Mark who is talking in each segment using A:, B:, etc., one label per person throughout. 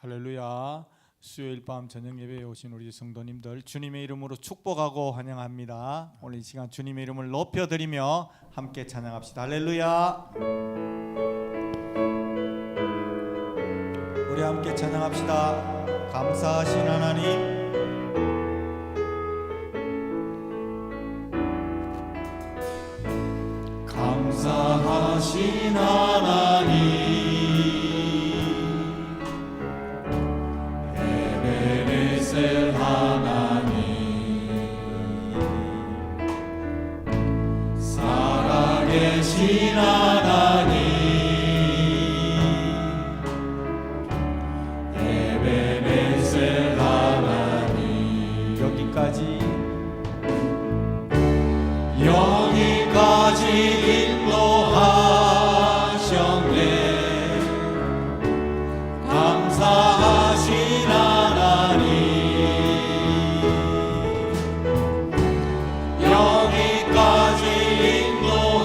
A: 할렐루야. 수요일 밤 저녁 예배에 오신 우리 성도님들 주님의 이름으로 축복하고 환영합니다. 오늘 이 시간 주님의 이름을 높여드리며 함께 찬양합시다. 할렐루야. 우리 함께 찬양합시다. 감사하신 하나님, 감사하신 하나님, 에베네셀 하나님, 살아계신 하나님, 에베네셀 하나님, 여기까지 인도하셨네. 감사하신 하나님, 여기까지 인도하셨네.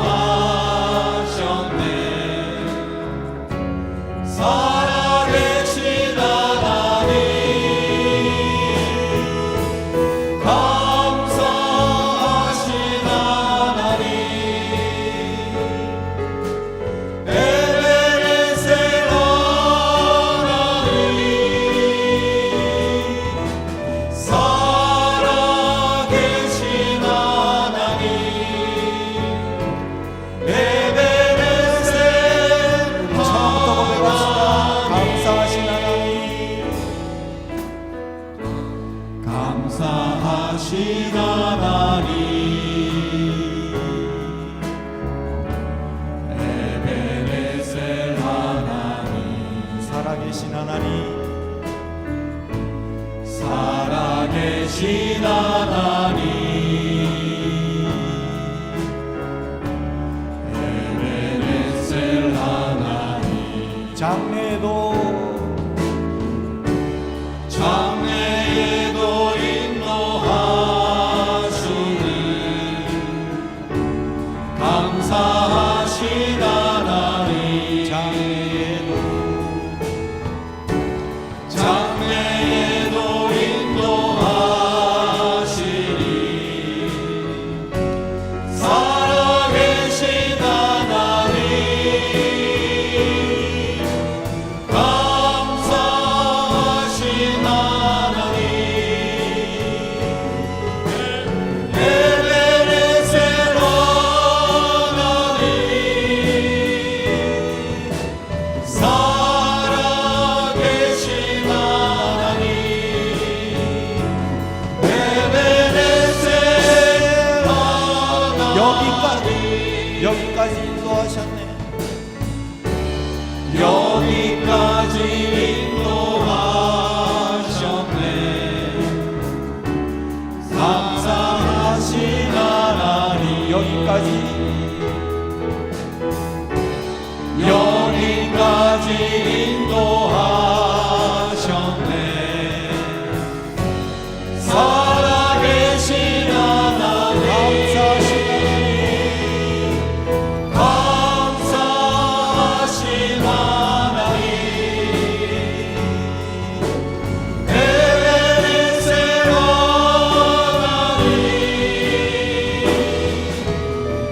A: 살아계신 하나님, 감사하신 하나님, 에베네셀 하나님, 살아계신 하나님, 에베네셀 처음부터 고백합시다. 감사하신 하나님, 감사하신 하나님, 에베네셀 하나님, 살아계신 하나님, 살아계신 하나님, 에베네셀 하나님, 장래에도 인도하시는 감사하신 하나님, 장래에도 인도하시니 살아계신 하나님, 감사하신 하나님, 에베네셀 하나님, 살아계신 하나님, 에베네셀 하나님, 여기까지 인도하셨네. 여기까지 인도하셨네. 감사하신 하나님, 여기까지 인도하셨네. 살아계신 하나님, 감사하신 하나님, 에베네셀 하나님,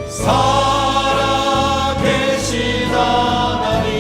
A: 살아계신 하나님,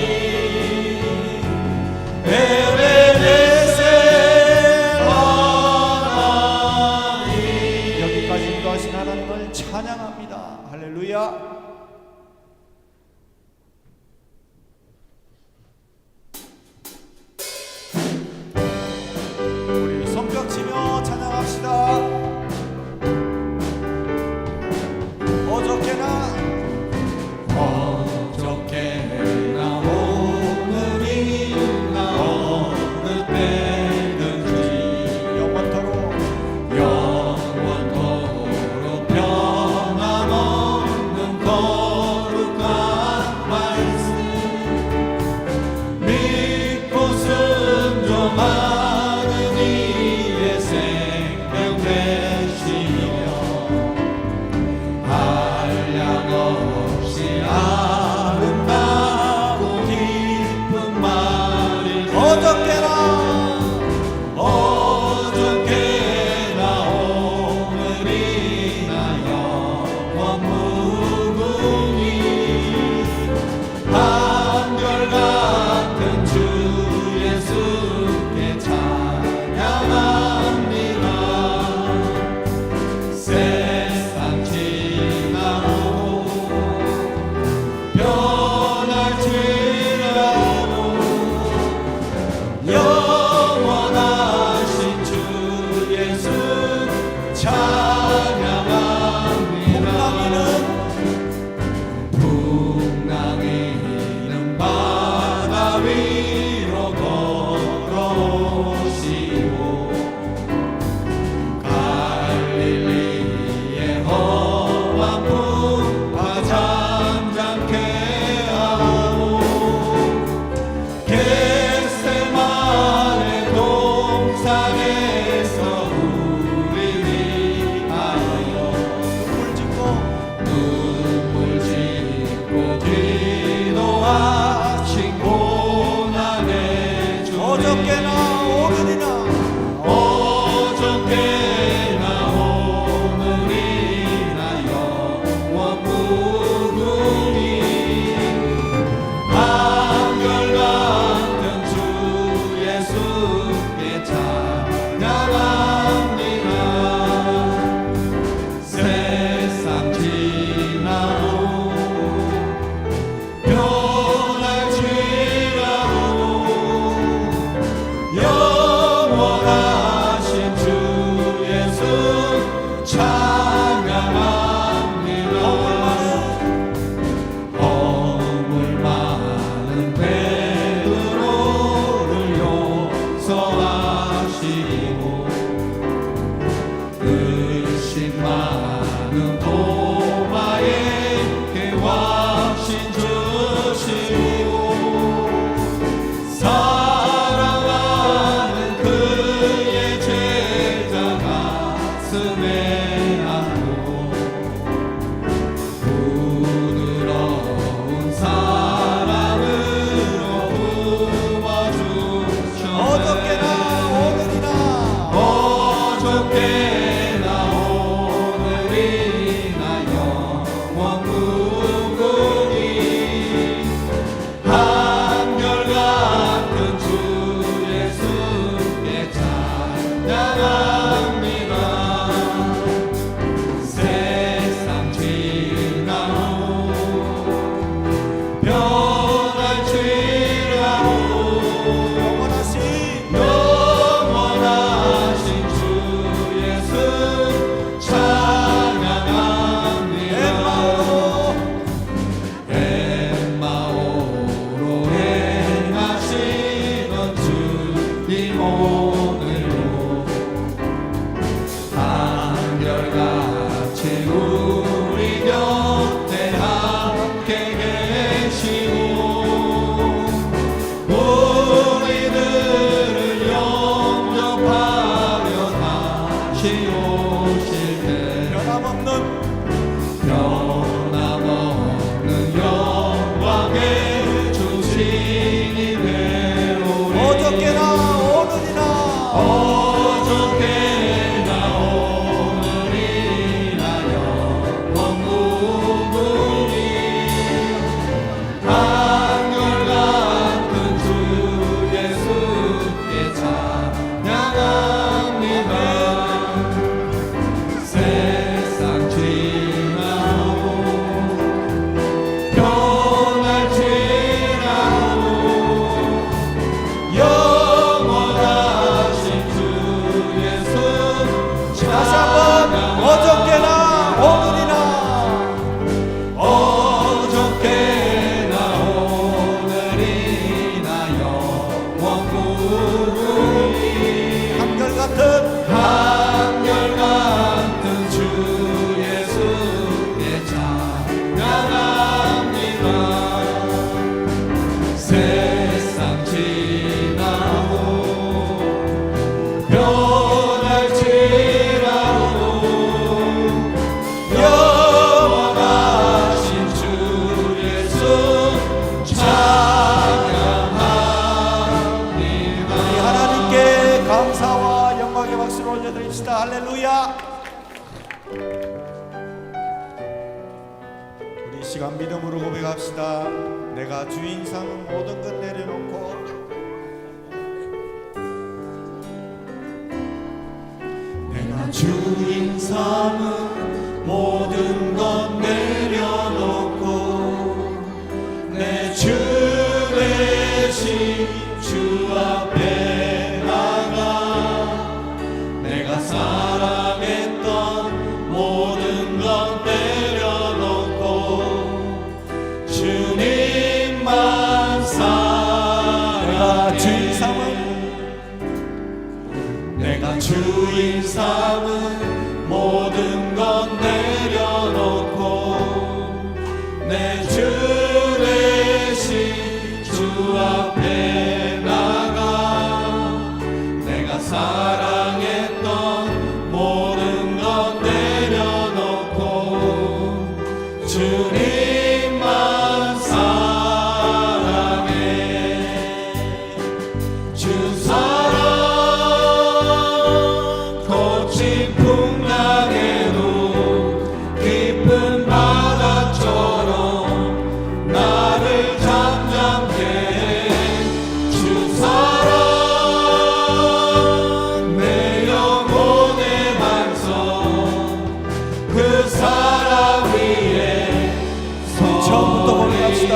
A: 시간 믿음으로 고백합시다. 내가 주인 삼은 모든 것 내려놓고 내가 주인 삼은 모든 것 내려놓고 내 주 대신 주 앞에 나가 내가 사랑했던 모든 것 내려놓고 주님만 사랑해. 내가 주인 삼은 모든 것 내려놓고 내 주 대신 주 앞에 나가 내가 사랑했던 모든 것 내려놓고 주님만 사랑해. 주 사랑 거친 풍랑에도 깊은 바다처럼 나를 잠잠케 해. 주 사랑 내 영혼의 반성 그 사랑 위에 처음부터 고백합시다.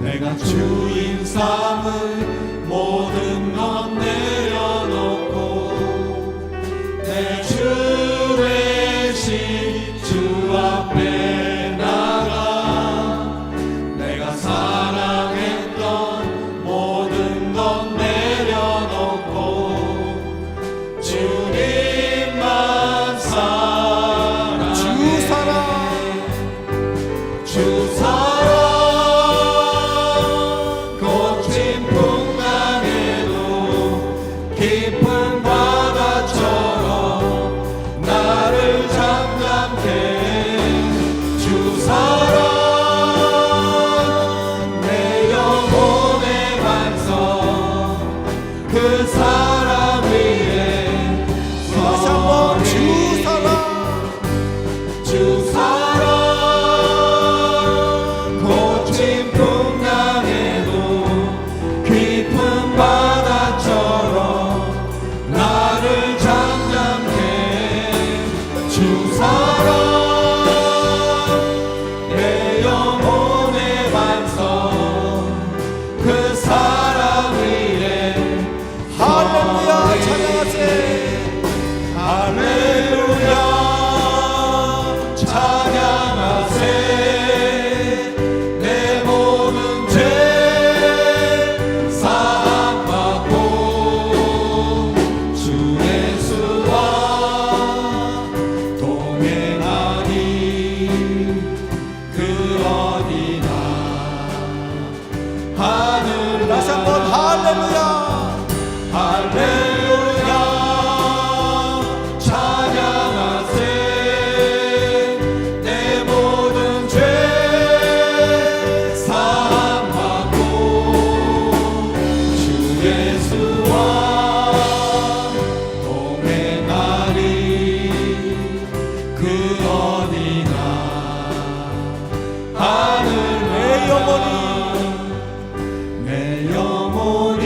A: 내가 주인 삼은 모든 것 내려놓고 내 주 대신 주 앞에 나가 내가 사랑했던 모든 것 내려놓고 주님만 사랑해. 주 사랑 거친 풍랑에도 깊은 바다처럼 나를 잠잠케 해. 주 사랑 내 영혼의 반성 그 사랑 위에 다시 한번 주 사랑 거친 풍랑에도 깊은 바다처럼 나를 잠잠케 해. 주 사랑 내 영혼의 반성 그 사랑 위에 할렐루야 찬양하세. 할렐루야 찬양하세. 내 모든 죄 사함받고 주 예수와 동행하니 그 어디나 하늘. 다시 한번 할렐루야 할렐루야 찬양하세. 내 모든 죄 사함받고 주 예수와 동행하리 그 어디나 하늘. 내 영혼이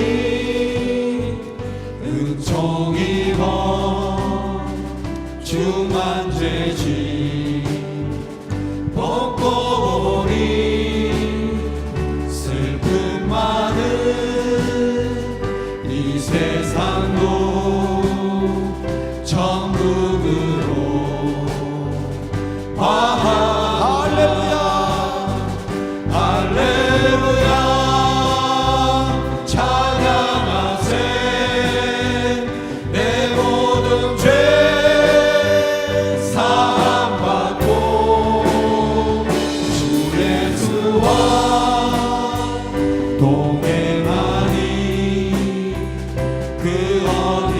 A: 은총 입어 주만 죄지 벗고 보니 슬픔 많은 이 세상도 천국으로 할렐루야 할렐루야 찬양하세. 내 모든 죄 사함받고 주 예수와 동행하니 그 어디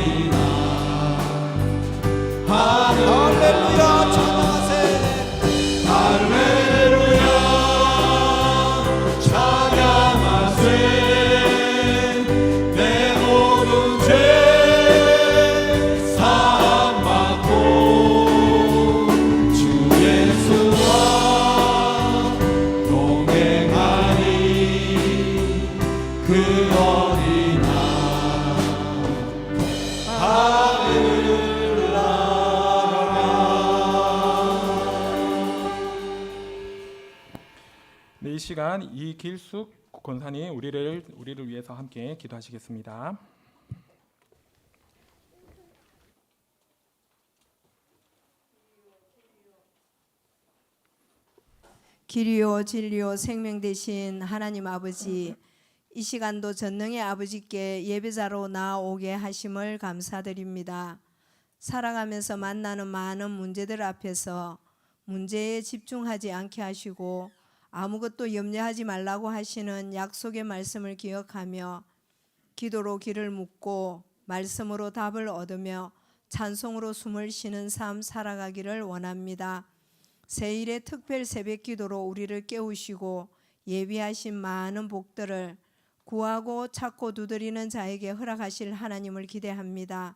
B: 시간 이길숙 권사님 우리를 위해서 함께 기도하시겠습니다.
C: 길이요 진리요 생명 되신 하나님 아버지, 이 시간도 전능의 아버지께 예배자로 나아오게 하심을 감사드립니다. 살아가면서 만나는 많은 문제들 앞에서 문제에 집중하지 않게 하시고 아무것도 염려하지 말라고 하시는 약속의 말씀을 기억하며 기도로 길을 묻고 말씀으로 답을 얻으며 찬송으로 숨을 쉬는 삶 살아가기를 원합니다. 새일의 특별 새벽 기도로 우리를 깨우시고 예비하신 많은 복들을 구하고 찾고 두드리는 자에게 허락하실 하나님을 기대합니다.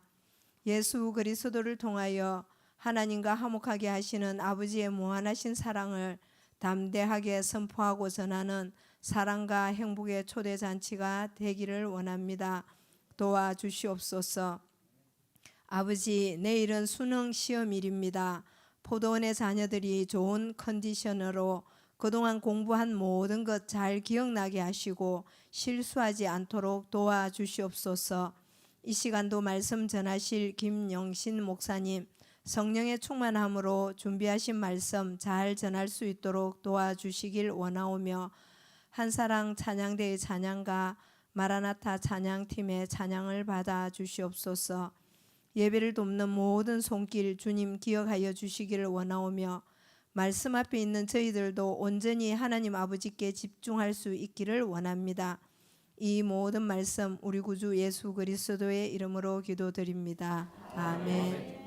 C: 예수 그리스도를 통하여 하나님과 화목하게 하시는 아버지의 무한하신 사랑을 담대하게 선포하고 전하는 사랑과 행복의 초대잔치가 되기를 원합니다. 도와주시옵소서. 아버지, 내일은 수능 시험일입니다. 포도원의 자녀들이 좋은 컨디션으로 그동안 공부한 모든 것 잘 기억나게 하시고 실수하지 않도록 도와주시옵소서. 이 시간도 말씀 전하실 김영신 목사님, 성령의 충만함으로 준비하신 말씀 잘 전할 수 있도록 도와주시길 원하오며, 한사랑 찬양대의 찬양가 마라나타 찬양팀의 찬양을 받아 주시옵소서. 예배를 돕는 모든 손길 주님 기억하여 주시기를 원하오며, 말씀 앞에 있는 저희들도 온전히 하나님 아버지께 집중할 수 있기를 원합니다. 이 모든 말씀 우리 구주 예수 그리스도의 이름으로 기도드립니다. 아멘.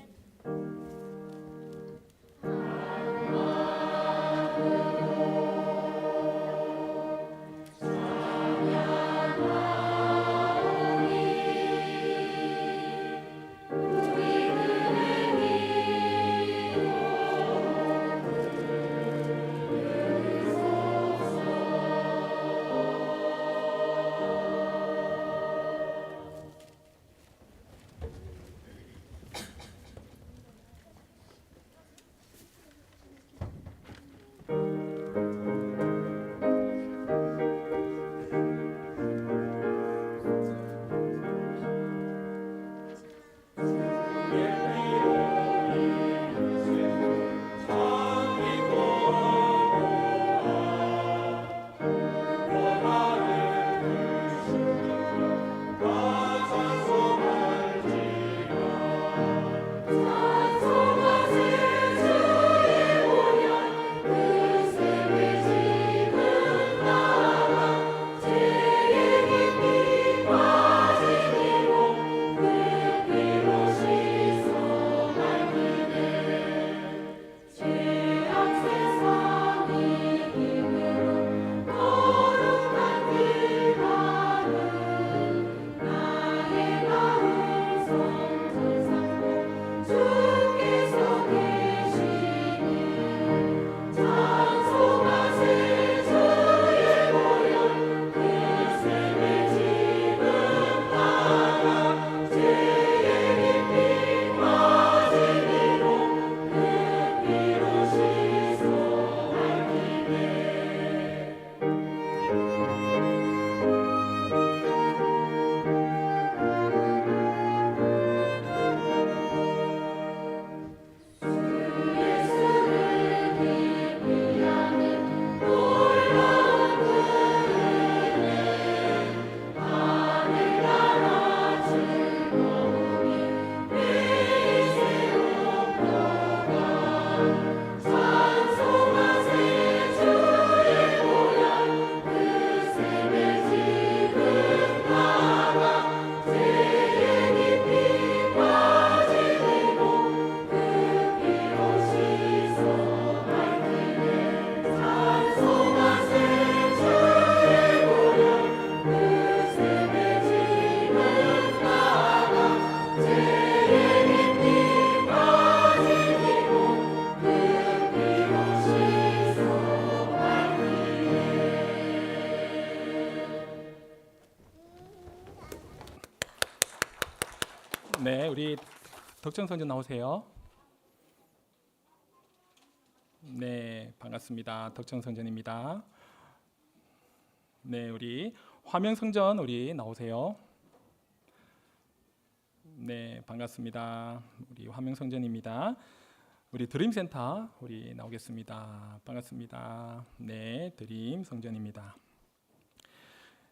B: 네, 우리 덕정 선전 나오세요. 네, 반갑습니다. 덕정 선전입니다. 네, 우리 화명 성전 우리 나오세요. 네, 반갑습니다. 우리 화명 성전입니다. 우리 드림센터 우리 나오겠습니다. 반갑습니다. 네, 드림 성전입니다.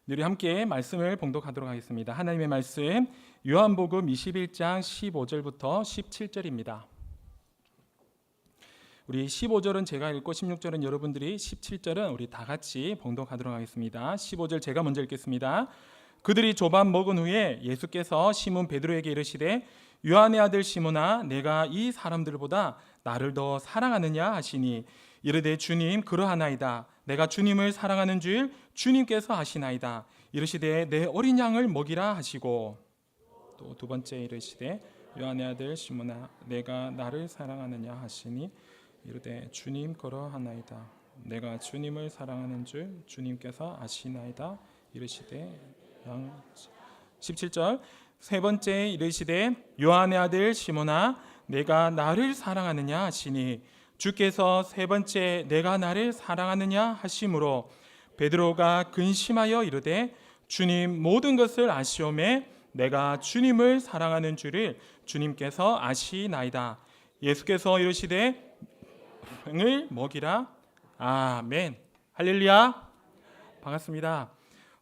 B: 네, 우리 함께 말씀을 봉독하도록 하겠습니다. 하나님의 말씀 요한복음 21장 15절부터 17절입니다. 우리 15절은 제가 읽고 16절은 여러분들이, 17절은 우리 다 같이 봉독하도록 하겠습니다. 15절 제가 먼저 읽겠습니다. 그들이 조반 먹은 후에 예수께서 시몬 베드로에게 이르시되 요한의 아들 시몬아 내가 이 사람들보다 나를 더 사랑하느냐 하시니 이르되 주님 그러하나이다. 내가 주님을 사랑하는 줄 주님께서 아시나이다. 이르시되 내 어린 양을 먹이라 하시고, 또 두 번째 이르시되 요한의 아들 시몬아 내가 나를 사랑하느냐 하시니 이르되 주님 그러하나이다. 내가 주님을 사랑하는 줄 주님께서 아시나이다. 이르시되 17절 세 번째 이르시되 요한의 아들 시몬아 내가 나를 사랑하느냐 하시니 주께서 세 번째 내가 나를 사랑하느냐 하심으로 베드로가 근심하여 이르되 주님 모든 것을 아시오매 내가 주님을 사랑하는 줄을 주님께서 아시나이다. 예수께서 이르시되 을 먹이라. 아멘. 할렐루야. 반갑습니다.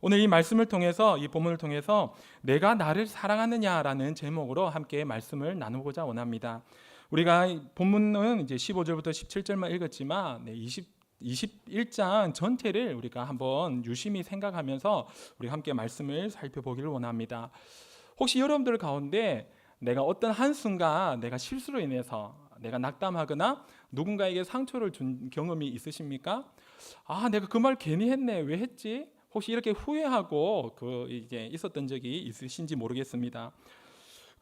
B: 오늘 이 말씀을 통해서, 이 본문을 통해서 내가 나를 사랑하느냐라는 제목으로 함께 말씀을 나누고자 원합니다. 우리가 본문은 이제 15절부터 17절만 읽었지만 21장 전체를 우리가 한번 유심히 생각하면서 우리 함께 말씀을 살펴보기를 원합니다. 혹시 여러분들 가운데 내가 어떤 한순간 내가 실수로 인해서 내가 낙담하거나 누군가에게 상처를 준 경험이 있으십니까? 아, 내가 그 말 괜히 했네. 왜 했지? 혹시 이렇게 후회하고 이제 있었던 적이 있으신지 모르겠습니다.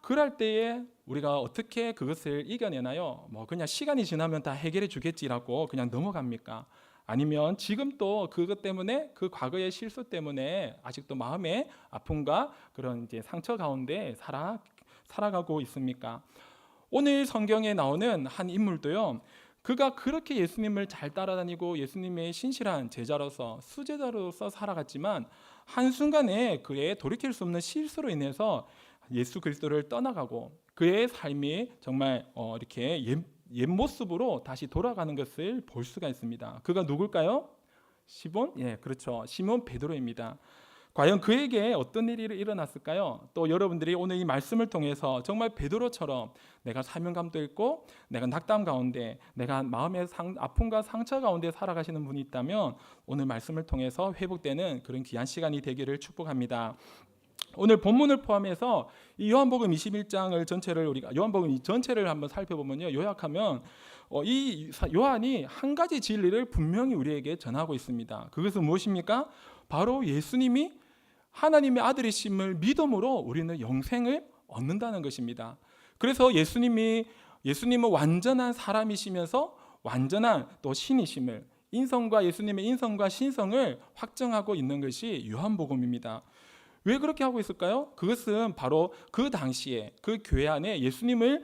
B: 그럴 때에 우리가 어떻게 그것을 이겨내나요? 뭐 그냥 시간이 지나면 다 해결해 주겠지라고 그냥 넘어갑니까? 아니면 지금 또 그것 때문에, 그 과거의 실수 때문에 아직도 마음의 아픔과 그런 이제 상처 가운데 살아가고 있습니까? 오늘 성경에 나오는 한 인물도요, 그가 그렇게 예수님을 잘 따라다니고 예수님의 신실한 제자로서, 수제자로서 살아갔지만 한순간에 그의 돌이킬 수 없는 실수로 인해서 예수 그리스도를 떠나가고 그의 삶이 정말 이렇게 옛 모습으로 다시 돌아가는 것을 볼 수가 있습니다. 그가 누굴까요? 시몬? 예, 그렇죠. 시몬 베드로입니다. 과연 그에게 어떤 일이 일어났을까요? 또 여러분들이 오늘 이 말씀을 통해서 정말 베드로처럼 내가 사명감도 있고 내가 낙담 가운데, 내가 마음의 아픔과 상처 가운데 살아가시는 분이 있다면 오늘 말씀을 통해서 회복되는 그런 귀한 시간이 되기를 축복합니다. 오늘 본문을 포함해서 이 요한복음 21장을 전체를, 우리가 요한복음 전체를 한번 살펴보면요, 요약하면 이 요한이 한 가지 진리를 분명히 우리에게 전하고 있습니다. 그것은 무엇입니까? 바로 예수님이 하나님의 아들이심을 믿음으로 우리는 영생을 얻는다는 것입니다. 그래서 예수님은 완전한 사람이시면서 완전한 또 신이심을, 예수님의 인성과 신성을 확정하고 있는 것이 요한복음입니다. 왜 그렇게 하고 있을까요? 그것은 바로 그 당시에 그 교회 안에 예수님의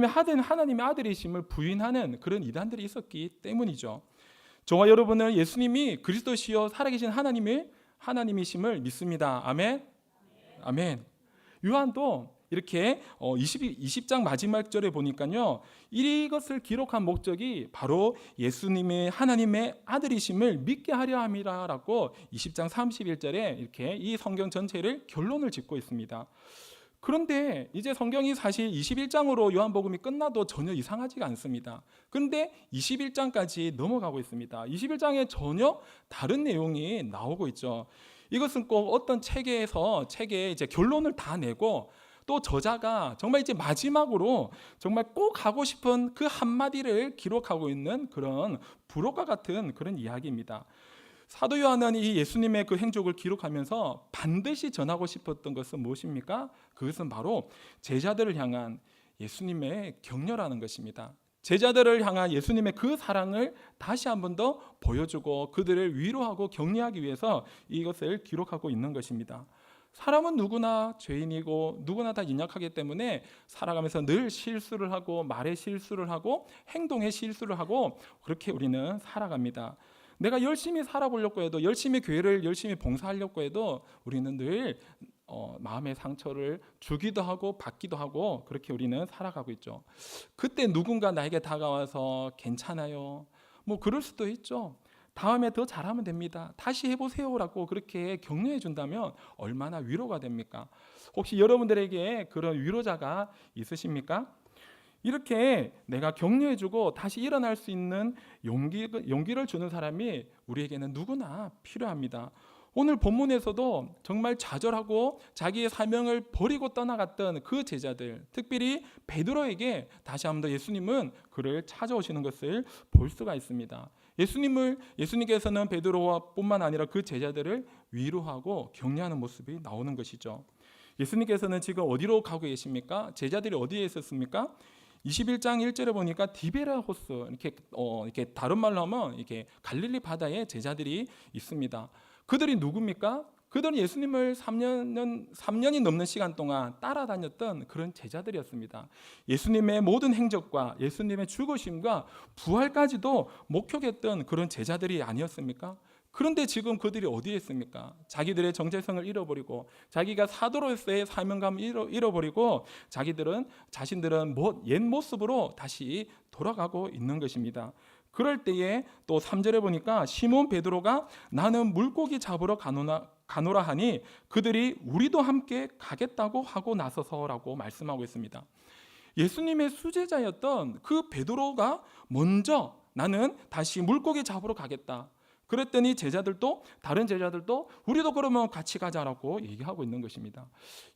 B: 하나님의 아들이심을 부인하는 그런 이단들이 있었기 때문이죠. 저와 여러분은 예수님이 그리스도시요 살아계신 하나님이심을 믿습니다. 아멘. 아멘. 요한도 이렇게 20장 마지막 절에 보니까요, 이것을 기록한 목적이 바로 예수님의 하나님의 아들이심을 믿게 하려 함이라라고 20장 31절에 이렇게 이 성경 전체를 결론을 짓고 있습니다. 그런데 이제 성경이 사실 21장으로 요한복음이 끝나도 전혀 이상하지가 않습니다. 그런데 21장까지 넘어가고 있습니다. 21장에 전혀 다른 내용이 나오고 있죠. 이것은 꼭 어떤 책에 이제 결론을 다 내고 또 저자가 정말 이제 마지막으로 정말 꼭 하고 싶은 그 한마디를 기록하고 있는 그런 부록과 같은 그런 이야기입니다. 사도 요한은 이 예수님의 그 행적을 기록하면서 반드시 전하고 싶었던 것은 무엇입니까? 그것은 바로 제자들을 향한 예수님의 격려라는 것입니다. 제자들을 향한 예수님의 그 사랑을 다시 한 번 더 보여주고 그들을 위로하고 격려하기 위해서 이것을 기록하고 있는 것입니다. 사람은 누구나 죄인이고 누구나 다 연약하기 때문에 살아가면서 늘 실수를 하고 말에 실수를 하고 행동에 실수를 하고 그렇게 우리는 살아갑니다. 내가 열심히 살아보려고 해도, 열심히 교회를 열심히 봉사하려고 해도 우리는 늘 마음의 상처를 주기도 하고 받기도 하고 그렇게 우리는 살아가고 있죠. 그때 누군가 나에게 다가와서 괜찮아요, 뭐 그럴 수도 있죠. 다음에 더 잘하면 됩니다, 다시 해보세요라고 그렇게 격려해 준다면 얼마나 위로가 됩니까? 혹시 여러분들에게 그런 위로자가 있으십니까? 이렇게 내가 격려해주고 다시 일어날 수 있는 용기를 주는 사람이 우리에게는 누구나 필요합니다. 오늘 본문에서도 정말 좌절하고 자기의 사명을 버리고 떠나갔던 그 제자들, 특별히 베드로에게 다시 한번 더 예수님은 그를 찾아오시는 것을 볼 수가 있습니다. 예수님께서는 베드로뿐만 아니라 그 제자들을 위로하고 격려하는 모습이 나오는 것이죠. 예수님께서는 지금 어디로 가고 계십니까? 제자들이 어디에 있었습니까? 21장 1절에 보니까 디베라 호스, 이렇게 다른 말로 하면 이렇게 갈릴리 바다에 제자들이 있습니다. 그들이 누굽니까? 그들은 예수님을 3년이 넘는 시간 동안 따라다녔던 그런 제자들이었습니다. 예수님의 모든 행적과 예수님의 죽으심과 부활까지도 목격했던 그런 제자들이 아니었습니까? 그런데 지금 그들이 어디에 있습니까? 자기들의 정체성을 잃어버리고 자기가 사도로서의 사명감을 잃어버리고 자신들은 옛 모습으로 다시 돌아가고 있는 것입니다. 그럴 때에 또 3절에 보니까 시몬 베드로가 나는 물고기 잡으러 가노라 하니 그들이 우리도 함께 가겠다고 하고 나서서라고 말씀하고 있습니다. 예수님의 수제자였던 그 베드로가 먼저 나는 다시 물고기 잡으러 가겠다. 그랬더니 다른 제자들도 우리도 그러면 같이 가자라고 얘기하고 있는 것입니다.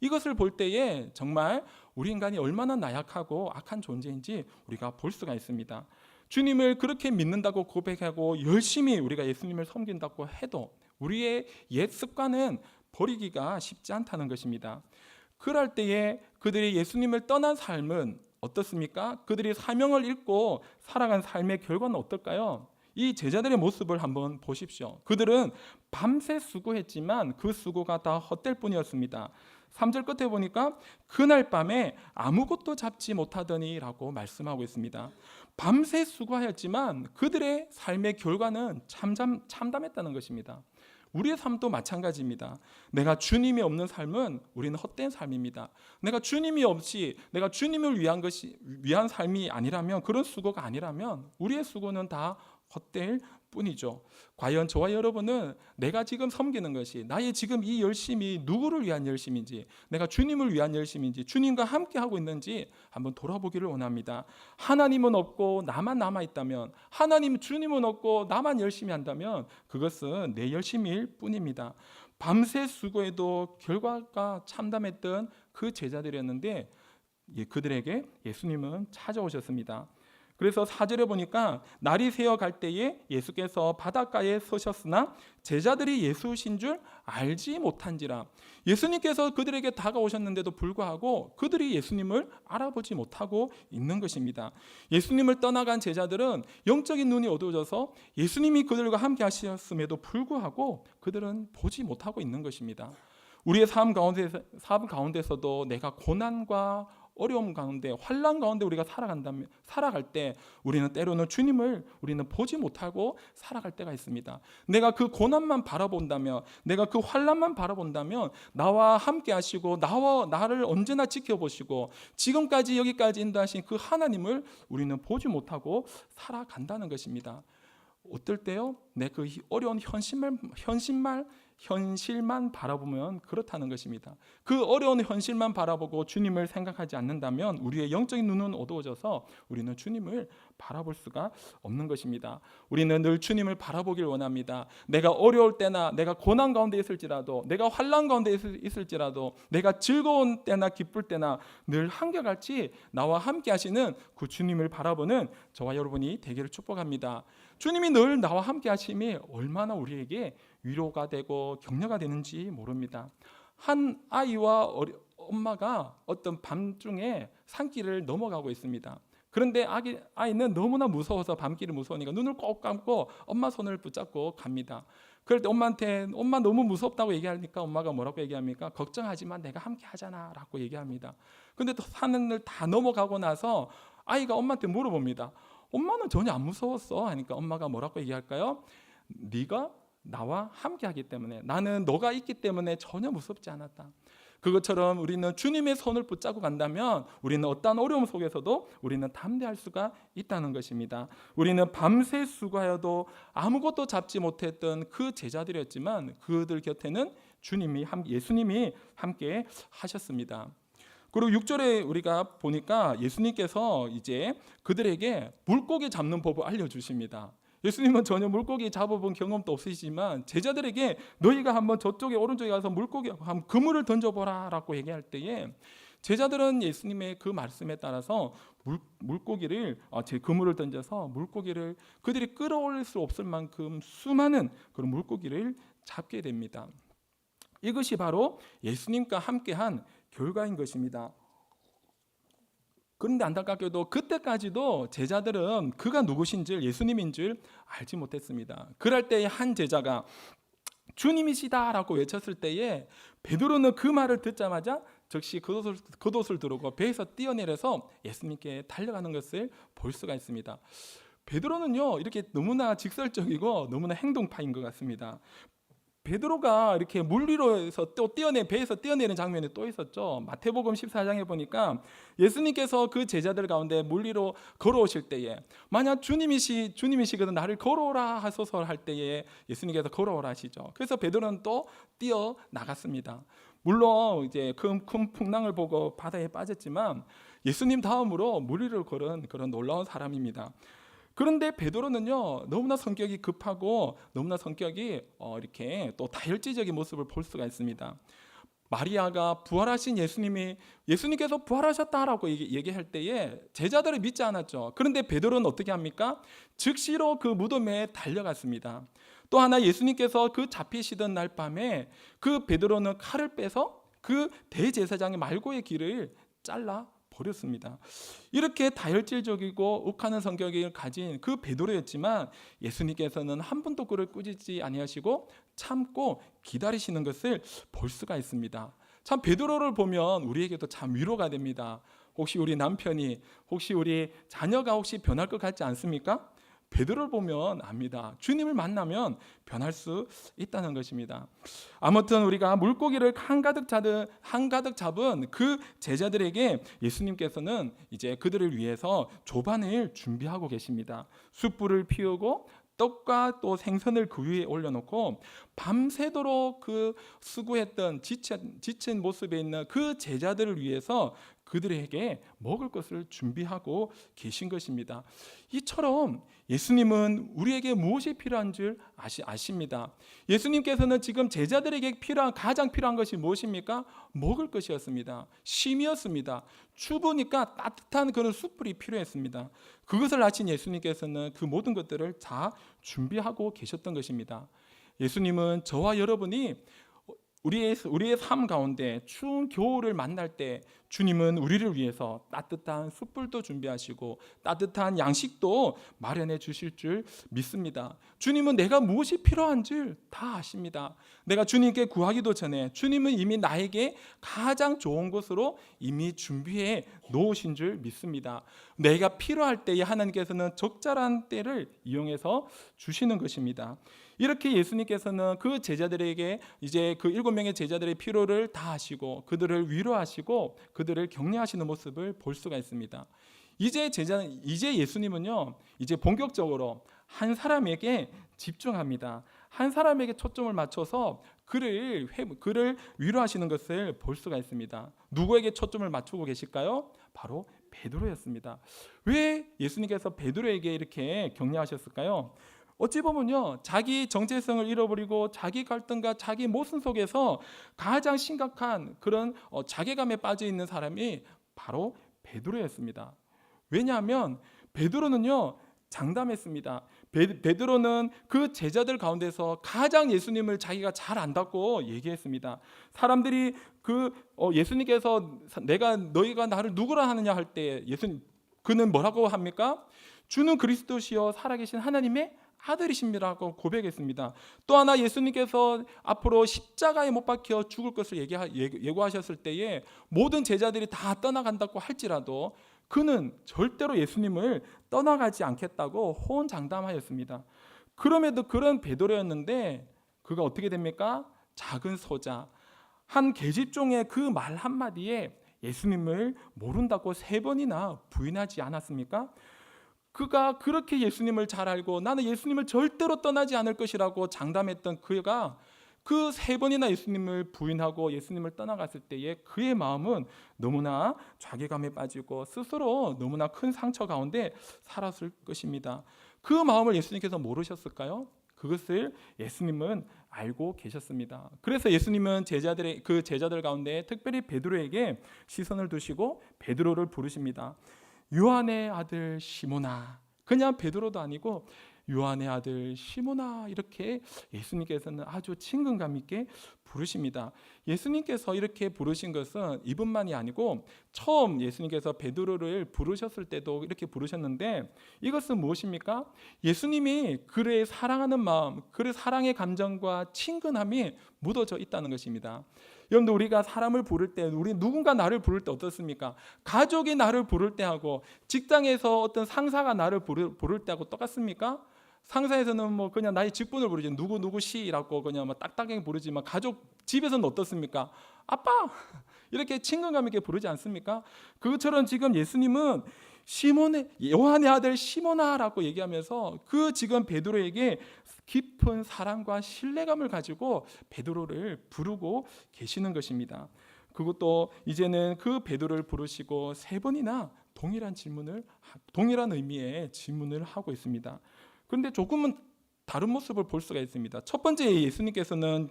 B: 이것을 볼 때에 정말 우리 인간이 얼마나 나약하고 악한 존재인지 우리가 볼 수가 있습니다. 주님을 그렇게 믿는다고 고백하고 열심히 우리가 예수님을 섬긴다고 해도 우리의 옛 습관은 버리기가 쉽지 않다는 것입니다. 그럴 때에 그들이 예수님을 떠난 삶은 어떻습니까? 그들이 사명을 잃고 살아간 삶의 결과는 어떨까요? 이 제자들의 모습을 한번 보십시오. 그들은 밤새 수고했지만 그 수고가 다 헛될 뿐이었습니다. 3절 끝에 보니까 그날 밤에 아무것도 잡지 못하더니라고 말씀하고 있습니다. 밤새 수고하였지만 그들의 삶의 결과는 참담했다는 것입니다. 우리의 삶도 마찬가지입니다. 내가 주님이 없는 삶은 우리는 헛된 삶입니다. 내가 주님을 위한 삶이 아니라면, 그런 수고가 아니라면 우리의 수고는 다 헛될 뿐이죠. 과연 저와 여러분은 내가 지금 섬기는 것이, 나의 지금 이 열심이 누구를 위한 열심인지, 내가 주님을 위한 열심인지, 주님과 함께 하고 있는지 한번 돌아보기를 원합니다. 하나님은 없고 나만 남아있다면, 주님은 없고 나만 열심히 한다면 그것은 내 열심일 뿐입니다. 밤새 수고해도 결과가 참담했던 그 제자들이었는데 그들에게 예수님은 찾아오셨습니다. 그래서 4절에 보니까 날이 새어갈 때에 예수께서 바닷가에 서셨으나 제자들이 예수신 줄 알지 못한지라. 예수님께서 그들에게 다가오셨는데도 불구하고 그들이 예수님을 알아보지 못하고 있는 것입니다. 예수님을 떠나간 제자들은 영적인 눈이 어두워져서 예수님이 그들과 함께 하셨음에도 불구하고 그들은 보지 못하고 있는 것입니다. 우리의 삶 가운데서도 내가 고난과 어려움 가운데, 환난 가운데 우리가 살아갈 때 우리는 때로는 주님을 보지 못하고 살아갈 때가 있습니다. 내가 그 고난만 바라본다면, 내가 그 환난만 바라본다면 나와 함께 하시고 나를 언제나 지켜보시고 지금까지 여기까지 인도하신 그 하나님을 우리는 보지 못하고 살아간다는 것입니다. 어떨 때요? 내 그 어려운 현실만 바라보면 그렇다는 것입니다. 그 어려운 현실만 바라보고 주님을 생각하지 않는다면 우리의 영적인 눈은 어두워져서 우리는 주님을 바라볼 수가 없는 것입니다. 우리는 늘 주님을 바라보길 원합니다. 내가 어려울 때나, 내가 고난 가운데 있을지라도, 내가 환난 가운데 있을지라도, 내가 즐거운 때나 기쁠 때나 늘 한결같이 나와 함께 하시는 그 주님을 바라보는 저와 여러분이 되기를 축복합니다. 주님이 늘 나와 함께 하심이 얼마나 우리에게 위로가 되고 격려가 되는지 모릅니다. 한 아이와 엄마가 어떤 밤중에 산길을 넘어가고 있습니다. 그런데 아이는 너무나 무서워서, 밤길이 무서우니까 눈을 꼭 감고 엄마 손을 붙잡고 갑니다. 그럴 때 엄마한테 엄마 너무 무섭다고 얘기하니까 엄마가 뭐라고 얘기합니까? 걱정하지만 내가 함께 하잖아 라고 얘기합니다. 그런데 또 산을 다 넘어가고 나서 아이가 엄마한테 물어봅니다. 엄마는 전혀 안 무서웠어 하니까 엄마가 뭐라고 얘기할까요? 네가 나와 함께하기 때문에, 나는 너가 있기 때문에 전혀 무섭지 않았다. 그것처럼 우리는 주님의 손을 붙잡고 간다면 우리는 어떠한 어려움 속에서도 우리는 담대할 수가 있다는 것입니다. 우리는 밤새 수고하여도 아무것도 잡지 못했던 그 제자들이었지만 그들 곁에는 예수님이 함께 하셨습니다. 그리고 6절에 우리가 보니까 예수님께서 이제 그들에게 물고기 잡는 법을 알려주십니다. 예수님은 전혀 물고기 잡아본 경험도 없으시지만 제자들에게 너희가 한번 저쪽에 오른쪽에 가서 물고기 한번 그물을 던져보라 라고 얘기할 때에 제자들은 예수님의 그 말씀에 따라서 물고기를 제 그물을 던져서 물고기를 그들이 끌어올릴 수 없을 만큼 수많은 그런 물고기를 잡게 됩니다. 이것이 바로 예수님과 함께한 결과인 것입니다. 그런데 안타깝게도 그때까지도 제자들은 그가 누구신 줄, 예수님인 줄 알지 못했습니다. 그럴 때에 한 제자가 주님이시다라고 외쳤을 때에 베드로는 그 말을 듣자마자 즉시 겉옷을 두르고 배에서 뛰어내려서 예수님께 달려가는 것을 볼 수가 있습니다. 베드로는요, 이렇게 너무나 직설적이고 너무나 행동파인 것 같습니다. 베드로가 이렇게 물 위로에서 또 배에서 뛰어내는 장면이 또 있었죠. 마태복음 14장에 보니까 예수님께서 그 제자들 가운데 물 위로 걸어오실 때에 만약 주님이시거든 나를 걸어오라 하소서 할 때에 예수님께서 걸어오라 하시죠. 그래서 베드로는 또 뛰어 나갔습니다. 물론 이제 큰 풍랑을 보고 바다에 빠졌지만 예수님 다음으로 물 위를 걸은 그런 놀라운 사람입니다. 그런데 베드로는요, 너무나 성격이 급하고 너무나 성격이 이렇게 또 다혈질적인 모습을 볼 수가 있습니다. 마리아가 부활하신 예수님께서 부활하셨다라고 얘기할 때에 제자들을 믿지 않았죠. 그런데 베드로는 어떻게 합니까? 즉시로 그 무덤에 달려갔습니다. 또 하나 예수님께서 그 잡히시던 날 밤에 그 베드로는 칼을 빼서 그 대제사장의 말고의 길을 잘라 버렸습니다. 이렇게 다혈질적이고 욱하는 성격을 가진 그 베드로였지만 예수님께서는 한 번도 그를 꾸짖지 아니하시고 참고 기다리시는 것을 볼 수가 있습니다. 참 베드로를 보면 우리에게도 참 위로가 됩니다. 혹시 우리 남편이, 혹시 우리 자녀가 혹시 변할 것 같지 않습니까? 베드로를 보면 압니다. 주님을 만나면 변할 수 있다는 것입니다. 아무튼 우리가 물고기를 한가득 잡은 그 제자들에게 예수님께서는 이제 그들을 위해서 조반을 준비하고 계십니다. 숯불을 피우고 떡과 또 생선을 그 위에 올려놓고 밤새도록 그 수고했던 지친 모습에 있는 그 제자들을 위해서 그들에게 먹을 것을 준비하고 계신 것입니다. 이처럼 예수님은 우리에게 무엇이 필요한 줄 아십니다. 예수님께서는 지금 제자들에게 가장 필요한 것이 무엇입니까? 먹을 것이었습니다. 쉼이었습니다. 추우니까 따뜻한 그런 숯불이 필요했습니다. 그것을 아신 예수님께서는 그 모든 것들을 다 준비하고 계셨던 것입니다. 예수님은 저와 여러분이 우리의 삶 가운데 추운 겨울을 만날 때 주님은 우리를 위해서 따뜻한 숯불도 준비하시고 따뜻한 양식도 마련해 주실 줄 믿습니다. 주님은 내가 무엇이 필요한 줄 다 아십니다. 내가 주님께 구하기도 전에 주님은 이미 나에게 가장 좋은 것으로 이미 준비해 놓으신 줄 믿습니다. 내가 필요할 때에 하나님께서는 적절한 때를 이용해서 주시는 것입니다. 이렇게 예수님께서는 그 제자들에게 이제 그 7명의 제자들의 필요를 다 하시고 그들을 위로하시고 그들을 격려하시는 모습을 볼 수가 있습니다. 이제 예수님은요, 이제 본격적으로 한 사람에게 집중합니다. 한 사람에게 초점을 맞춰서 그를 위로하시는 것을 볼 수가 있습니다. 누구에게 초점을 맞추고 계실까요? 바로 베드로였습니다. 왜 예수님께서 베드로에게 이렇게 격려하셨을까요? 어찌 보면요, 자기 정체성을 잃어버리고 자기 갈등과 자기 모순 속에서 가장 심각한 그런 자괴감에 빠져 있는 사람이 바로 베드로였습니다. 왜냐하면 베드로는요, 장담했습니다. 베드로는 그 제자들 가운데서 가장 예수님을 자기가 잘 안다고 얘기했습니다. 사람들이 예수님께서 너희가 나를 누구라 하느냐 할 때 그는 뭐라고 합니까? 주는 그리스도시요 살아계신 하나님의 아들이십니다라고 고백했습니다. 또 하나 예수님께서 앞으로 십자가에 못 박혀 죽을 것을 예고하셨을 때에 모든 제자들이 다 떠나간다고 할지라도 그는 절대로 예수님을 떠나가지 않겠다고 호언장담하였습니다. 그럼에도 그런 베드로였는데 그가 어떻게 됩니까? 작은 소자, 한 계집종의 그 말 한마디에 예수님을 모른다고 3번이나 부인하지 않았습니까? 그가 그렇게 예수님을 잘 알고 나는 예수님을 절대로 떠나지 않을 것이라고 장담했던 그가 그 3번이나 예수님을 부인하고 예수님을 떠나갔을 때에 그의 마음은 너무나 자괴감에 빠지고 스스로 너무나 큰 상처 가운데 살았을 것입니다. 그 마음을 예수님께서 모르셨을까요? 그것을 예수님은 알고 계셨습니다. 그래서 예수님은 제자들 가운데 특별히 베드로에게 시선을 두시고 베드로를 부르십니다. 요한의 아들 시몬아. 그냥 베드로도 아니고 요한의 아들 시몬아, 이렇게 예수님께서는 아주 친근감 있게 부르십니다. 예수님께서 이렇게 부르신 것은 이분만이 아니고 처음 예수님께서 베드로를 부르셨을 때도 이렇게 부르셨는데 이것은 무엇입니까? 예수님이 그를 사랑하는 마음, 그의 사랑의 감정과 친근함이 묻어져 있다는 것입니다. 여러분들, 우리가 사람을 부를 때, 우리 누군가 나를 부를 때 어떻습니까? 가족이 나를 부를 때하고 직장에서 어떤 상사가 나를 부를 때하고 똑같습니까? 상사에서는 뭐 그냥 나의 직분을 부르지, 누구 씨라고 그냥 뭐 딱딱하게 부르지만 가족 집에서는 어떻습니까? 아빠 이렇게 친근감 있게 부르지 않습니까? 그것처럼 지금 예수님은 요한의 아들 시몬아라고 얘기하면서 그 지금 베드로에게 깊은 사랑과 신뢰감을 가지고 베드로를 부르고 계시는 것입니다. 그것도 이제는 그 베드로를 부르시고 3번이나 동일한 의미의 질문을 하고 있습니다. 그런데 조금은 다른 모습을 볼 수가 있습니다. 첫 번째 예수님께서는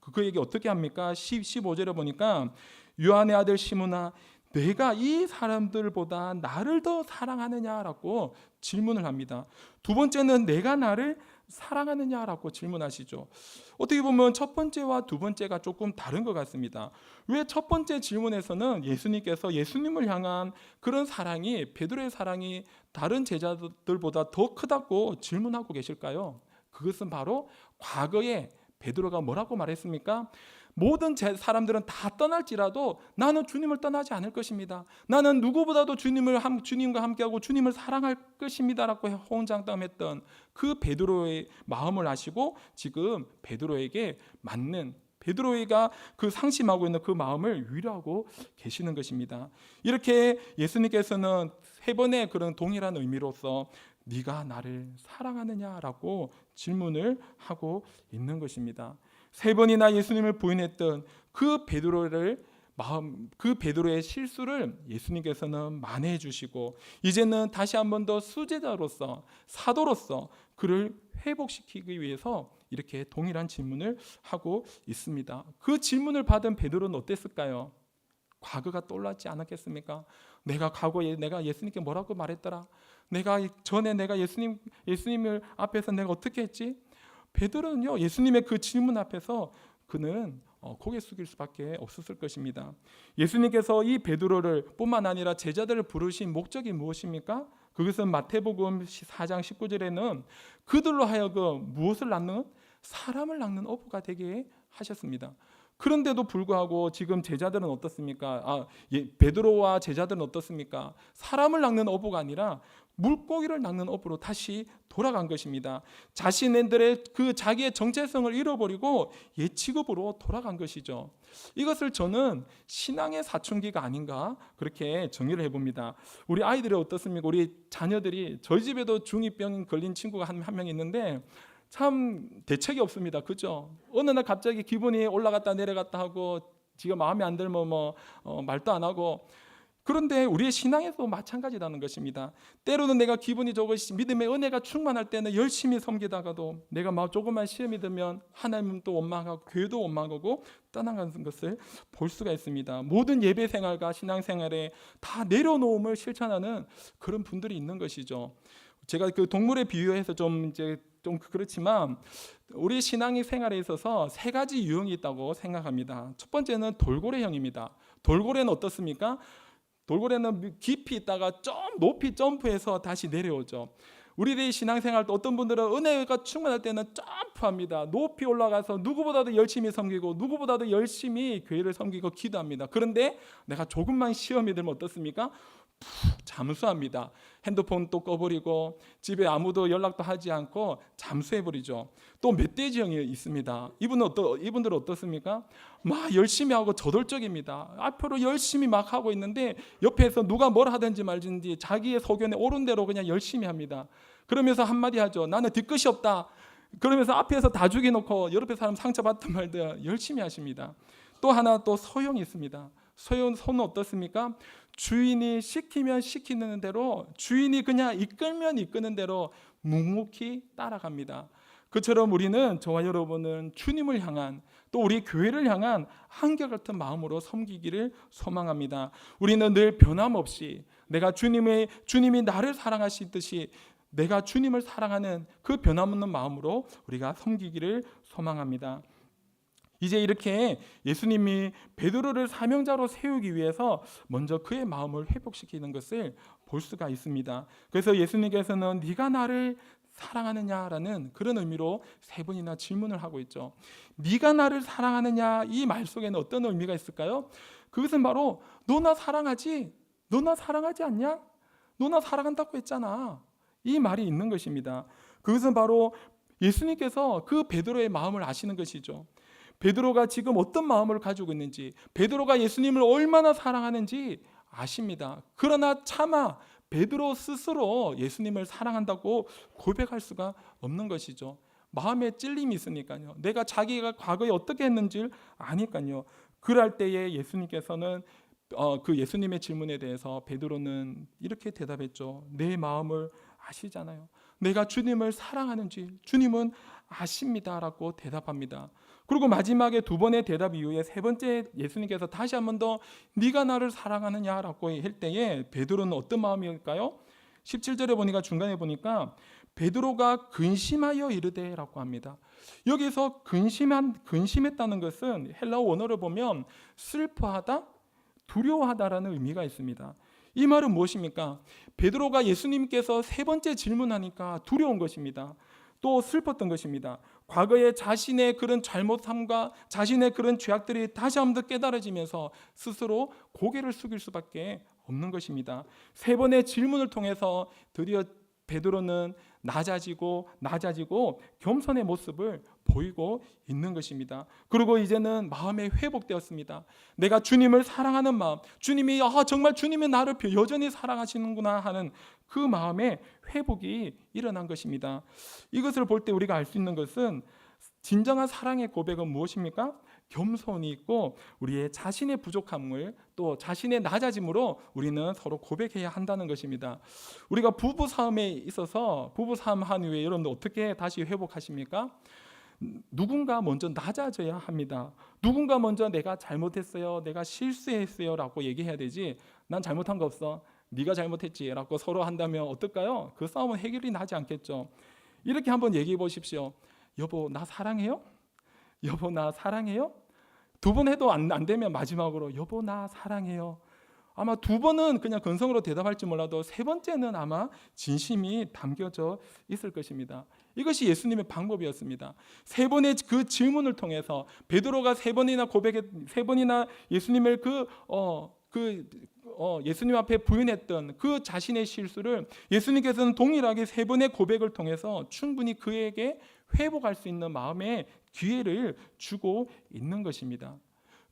B: 그에게 어떻게 합니까? 15절에 보니까 요한의 아들 시몬아, 내가 이 사람들보다 나를 더 사랑하느냐라고 질문을 합니다. 두 번째는 내가 나를 사랑하느냐라고 질문하시죠. 어떻게 보면 첫 번째와 두 번째가 조금 다른 것 같습니다. 왜 첫 번째 질문에서는 예수님께서 예수님을 향한 그런 사랑이, 베드로의 사랑이 다른 제자들보다 더 크다고 질문하고 계실까요? 그것은 바로 과거에 베드로가 뭐라고 말했습니까? 모든 사람들은 다 떠날지라도 나는 주님을 떠나지 않을 것입니다. 나는 누구보다도 주님과 함께하고 주님을 사랑할 것입니다라고 호언장담했던 그 베드로의 마음을 아시고 지금 베드로에게 맞는, 베드로가 그 상심하고 있는 그 마음을 위로하고 계시는 것입니다. 이렇게 예수님께서는 3번의 그런 동일한 의미로서 네가 나를 사랑하느냐라고 질문을 하고 있는 것입니다. 3번이나 예수님을 부인했던 그 베드로의 실수를 예수님께서는 만회해 주시고 이제는 다시 한 번 더 수제자로서, 사도로서 그를 회복시키기 위해서 이렇게 동일한 질문을 하고 있습니다. 그 질문을 받은 베드로는 어땠을까요? 과거가 떠올랐지 않았겠습니까? 내가 과거에 내가 예수님께 뭐라고 말했더라? 내가 예수님을 앞에서 내가 어떻게 했지? 베드로는요, 예수님의 그 질문 앞에서 그는 고개 숙일 수밖에 없었을 것입니다. 예수님께서 이 베드로를 뿐만 아니라 제자들을 부르신 목적이 무엇입니까? 그것은 마태복음 4장 19절에는 그들로 하여금 무엇을 낳는? 사람을 낳는 어부가 되게 하셨습니다. 그런데도 불구하고 지금 제자들은 어떻습니까? 베드로와 제자들은 어떻습니까? 사람을 낚는 어부가 아니라 물고기를 낚는 어부로 다시 돌아간 것입니다. 자신들의 그 자기의 정체성을 잃어버리고 예치급으로 돌아간 것이죠. 이것을 저는 신앙의 사춘기가 아닌가 그렇게 정의를 해봅니다. 우리 아이들이 어떻습니까? 우리 자녀들이, 저희 집에도 중2병 걸린 친구가 한 명 있는데 참 대책이 없습니다. 그죠? 어느 날 갑자기 기분이 올라갔다 내려갔다 하고 지가 마음에 안 들면 말도 안 하고, 그런데 우리의 신앙에도 마찬가지라는 것입니다. 때로는 내가 기분이 좋고 믿음의 은혜가 충만할 때는 열심히 섬기다가도 내가 조금만 시험이 들면 하나님은 또 원망하고 교회도 원망하고 떠나가는 것을 볼 수가 있습니다. 모든 예배 생활과 신앙 생활에 다 내려놓음을 실천하는 그런 분들이 있는 것이죠. 제가 그 동물에 비유해서 좀 그렇지만 우리 신앙의 생활에 있어서 3가지 유형이 있다고 생각합니다. 첫 번째는 돌고래형입니다. 돌고래는 어떻습니까? 돌고래는 깊이 있다가 좀 높이 점프해서 다시 내려오죠. 우리들의 신앙생활도 어떤 분들은 은혜가 충만할 때는 점프합니다. 높이 올라가서 누구보다도 열심히 섬기고 누구보다도 열심히 교회를 섬기고 기도합니다. 그런데 내가 조금만 시험이 들면 어떻습니까? 잠수합니다. 핸드폰 또 꺼버리고 집에 아무도 연락도 하지 않고 잠수해버리죠. 또 멧돼지형이 있습니다. 이분들은 어떻습니까? 막 열심히 하고 저돌적입니다. 앞으로 열심히 막 하고 있는데 옆에서 누가 뭘 하든지 말든지 자기의 소견에 옳은 대로 그냥 열심히 합니다. 그러면서 한마디 하죠. 나는 뒤끝이 없다. 그러면서 앞에서 다 죽여놓고 옆에 사람 상처받든 말든 열심히 하십니다. 또 하나 또 소형이 있습니다. 소는 어떻습니까? 주인이 시키면 시키는 대로, 주인이 그냥 이끌면 이끄는 대로 묵묵히 따라갑니다. 그처럼 우리는, 저와 여러분은 주님을 향한, 또 우리 교회를 향한 한결같은 마음으로 섬기기를 소망합니다. 우리는 늘 변함없이 내가 주님이 나를 사랑하시듯이 내가 주님을 사랑하는 그 변함없는 마음으로 우리가 섬기기를 소망합니다. 이제 이렇게 예수님이 베드로를 사명자로 세우기 위해서 먼저 그의 마음을 회복시키는 것을 볼 수가 있습니다. 그래서 예수님께서는 네가 나를 사랑하느냐라는 그런 의미로 세 번이나 질문을 하고 있죠. 네가 나를 사랑하느냐, 이 말 속에는 어떤 의미가 있을까요? 그것은 바로 너 나 사랑하지? 너 나 사랑하지 않냐? 너 나 사랑한다고 했잖아. 이 말이 있는 것입니다. 그것은 바로 예수님께서 그 베드로의 마음을 아시는 것이죠. 베드로가 지금 어떤 마음을 가지고 있는지, 베드로가 예수님을 얼마나 사랑하는지 아십니다. 그러나 차마 베드로 스스로 예수님을 사랑한다고 고백할 수가 없는 것이죠. 마음에 찔림이 있으니까요. 내가 자기가 과거에 어떻게 했는지를 아니까요. 그럴 때에 예수님께서는 그 예수님의 질문에 대해서 베드로는 이렇게 대답했죠. 내 마음을 아시잖아요. 내가 주님을 사랑하는지 주님은 아십니다라고 대답합니다. 그리고 마지막에 두 번의 대답 이후에 세 번째 예수님께서 다시 한 번 더 네가 나를 사랑하느냐라고 할 때에 베드로는 어떤 마음일까요? 17절에 보니까 중간에 보니까 베드로가 근심하여 이르되라고 합니다. 여기서 근심했다는 것은 헬라어 원어를 보면 슬퍼하다, 두려워하다라는 의미가 있습니다. 이 말은 무엇입니까? 베드로가 예수님께서 세 번째 질문하니까 두려운 것입니다. 또 슬펐던 것입니다. 과거에 자신의 그런 잘못함과 자신의 그런 죄악들이 다시 한번 더 깨달아지면서 스스로 고개를 숙일 수밖에 없는 것입니다. 세 번의 질문을 통해서 드디어 베드로는 낮아지고 겸손의 모습을 보이고 있는 것입니다. 그리고 이제는 마음이 회복되었습니다. 내가 주님을 사랑하는 마음, 주님이 정말 주님이 나를 여전히 사랑하시는구나 하는 그 마음의 회복이 일어난 것입니다. 이것을 볼 때 우리가 알 수 있는 것은 진정한 사랑의 고백은 무엇입니까? 겸손이 있고 우리의 자신의 부족함을 또 자신의 낮아짐으로 우리는 서로 고백해야 한다는 것입니다. 우리가 부부싸움에 있어서 부부싸움 한 후에 여러분들 어떻게 다시 회복하십니까? 누군가 먼저 낮아져야 합니다. 누군가 먼저 내가 잘못했어요, 내가 실수했어요 라고 얘기해야 되지, 난 잘못한 거 없어, 네가 잘못했지 라고 서로 한다면 어떨까요? 그 싸움은 해결이 나지 않겠죠. 이렇게 한번 얘기해 보십시오. 여보 나 사랑해요? 여보 나 사랑해요? 두 번 해도 안 되면 마지막으로 여보 나 사랑해요. 아마 두 번은 그냥 근성으로 대답할지 몰라도 세 번째는 아마 진심이 담겨져 있을 것입니다. 이것이 예수님의 방법이었습니다. 세 번의 그 질문을 통해서 베드로가 세 번이나 예수님을 예수님 앞에 부인했던 그 자신의 실수를 예수님께서는 동일하게 세 번의 고백을 통해서 충분히 그에게 회복할 수 있는 마음의 기회를 주고 있는 것입니다.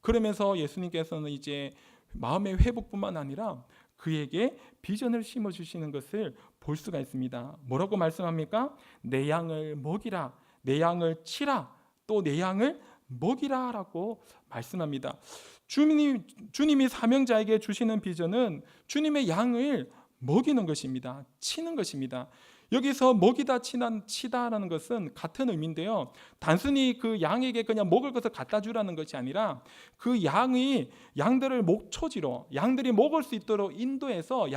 B: 그러면서 예수님께서는 이제 마음의 회복뿐만 아니라 그에게 비전을 심어주시는 것을 볼 수가 있습니다. 뭐라고 말씀합니까? 내 양을 먹이라, 내 양을 치라, 또 내 양을 먹이라 라고 말씀합니다. 주님이 사명자에게 주시는 비전은 주님의 양을 먹이는 것입니다. 치는 것입니다. 여기서 먹이다, 치다라는 것은 같은 의미인데요. 단순히 그 양에게 그냥 먹을 것을 갖다 주라는 것이 아니라 그 양들을 목초지로 양들이 먹을 수 있도록 인도해서